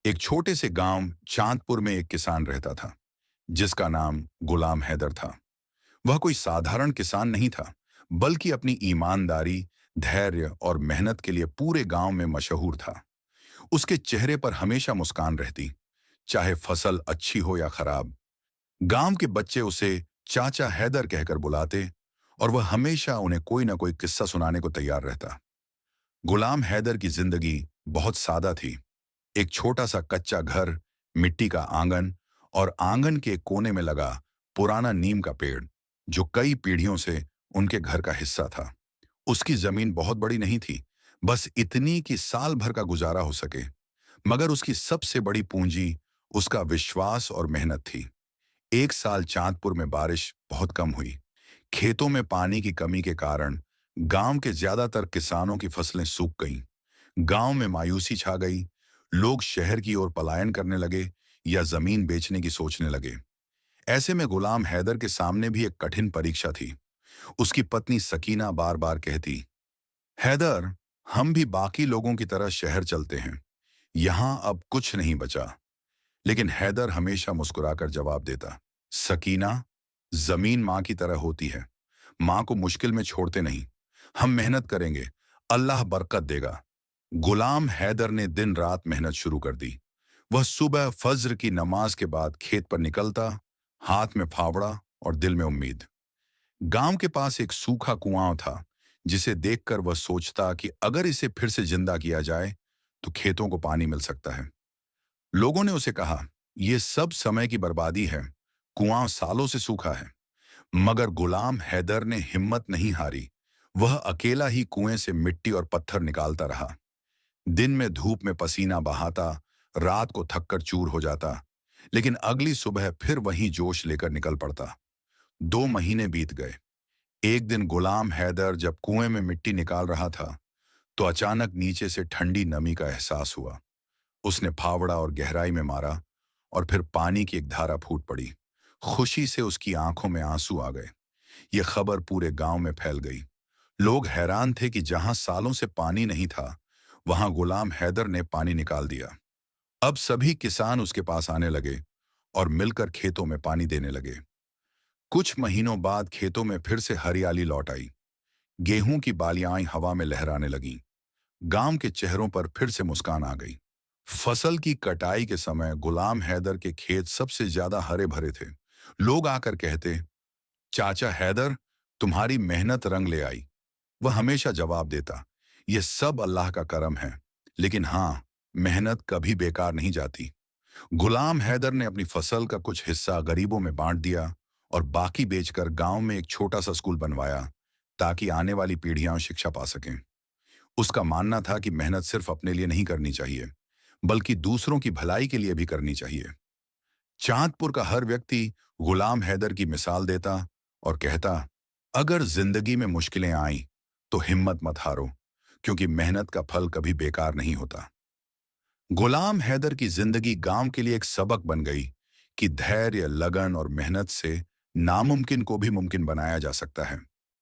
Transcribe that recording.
एक छोटे से गांव चांदपुर में एक किसान रहता था जिसका नाम गुलाम हैदर था। वह कोई साधारण किसान नहीं था, बल्कि अपनी ईमानदारी, धैर्य और मेहनत के लिए पूरे गांव में मशहूर था। उसके चेहरे पर हमेशा मुस्कान रहती, चाहे फसल अच्छी हो या खराब। गांव के बच्चे उसे चाचा हैदर कहकर बुलाते और वह हमेशा उन्हें कोई ना कोई किस्सा सुनाने को तैयार रहता। गुलाम हैदर की जिंदगी बहुत सादा थी। एक छोटा सा कच्चा घर, मिट्टी का आंगन और आंगन के कोने में लगा पुराना नीम का पेड़, जो कई पीढ़ियों से उनके घर का हिस्सा था। उसकी जमीन बहुत बड़ी नहीं थी, बस इतनी कि साल भर का गुजारा हो सके। मगर उसकी सबसे बड़ी पूंजी उसका विश्वास और मेहनत थी। एक साल चांदपुर में बारिश बहुत कम हुई। खेतों में पानी की कमी के कारण गांव के ज्यादातर किसानों की फसलें सूख गईं। गांव में मायूसी छा गई। लोग शहर की ओर पलायन करने लगे या जमीन बेचने की सोचने लगे। ऐसे में गुलाम हैदर के सामने भी एक कठिन परीक्षा थी। उसकी पत्नी सकीना बार बार कहती, हैदर, हम भी बाकी लोगों की तरह शहर चलते हैं। यहां अब कुछ नहीं बचा। लेकिन हैदर हमेशा मुस्कुराकर जवाब देता, सकीना, जमीन माँ की तरह होती है। माँ को मुश्किल में छोड़ते नहीं। हम मेहनत करेंगे, अल्लाह बरकत देगा। गुलाम हैदर ने दिन रात मेहनत शुरू कर दी। वह सुबह फज्र की नमाज के बाद खेत पर निकलता, हाथ में फावड़ा और दिल में उम्मीद। गांव के पास एक सूखा कुआं था, जिसे देखकर वह सोचता कि अगर इसे फिर से जिंदा किया जाए तो खेतों को पानी मिल सकता है। लोगों ने उसे कहा, यह सब समय की बर्बादी है, कुआं सालों से सूखा है। मगर गुलाम हैदर ने हिम्मत नहीं हारी। वह अकेला ही कुएं से मिट्टी और पत्थर निकालता रहा। दिन में धूप में पसीना बहाता, रात को थककर चूर हो जाता, लेकिन अगली सुबह फिर वही जोश लेकर निकल पड़ता। 2 महीने बीत गए। एक दिन गुलाम हैदर जब कुएं में मिट्टी निकाल रहा था, तो अचानक नीचे से ठंडी नमी का एहसास हुआ। उसने फावड़ा और गहराई में मारा और फिर पानी की एक धारा फूट पड़ी। खुशी से उसकी आंखों में आंसू आ गए। यह खबर पूरे गांव में फैल गई। लोग हैरान थे कि जहां सालों से पानी नहीं था, वहां गुलाम हैदर ने पानी निकाल दिया। अब सभी किसान उसके पास आने लगे और मिलकर खेतों में पानी देने लगे। कुछ महीनों बाद खेतों में फिर से हरियाली लौट आई। गेहूं की बालियां हवा में लहराने लगीं। गांव के चेहरों पर फिर से मुस्कान आ गई। फसल की कटाई के समय गुलाम हैदर के खेत सबसे ज्यादा हरे भरे थे। लोग आकर कहते, चाचा हैदर, तुम्हारी मेहनत रंग ले आई। वह हमेशा जवाब देता, यह सब अल्लाह का करम है। लेकिन हाँ, मेहनत कभी बेकार नहीं जाती। गुलाम हैदर ने अपनी फसल का कुछ हिस्सा गरीबों में बांट दिया और बाकी बेचकर गांव में एक छोटा सा स्कूल बनवाया, ताकि आने वाली पीढ़ियां शिक्षा पा सकें। उसका मानना था कि मेहनत सिर्फ अपने लिए नहीं करनी चाहिए, बल्कि दूसरों की भलाई के लिए भी करनी चाहिए। चांदपुर का हर व्यक्ति गुलाम हैदर की मिसाल देता और कहता, अगर जिंदगी में मुश्किलें आईं तो हिम्मत मत हारो, क्योंकि मेहनत का फल कभी बेकार नहीं होता। गुलाम हैदर की जिंदगी गांव के लिए एक सबक बन गई कि धैर्य, लगन और मेहनत से नामुमकिन को भी मुमकिन बनाया जा सकता है।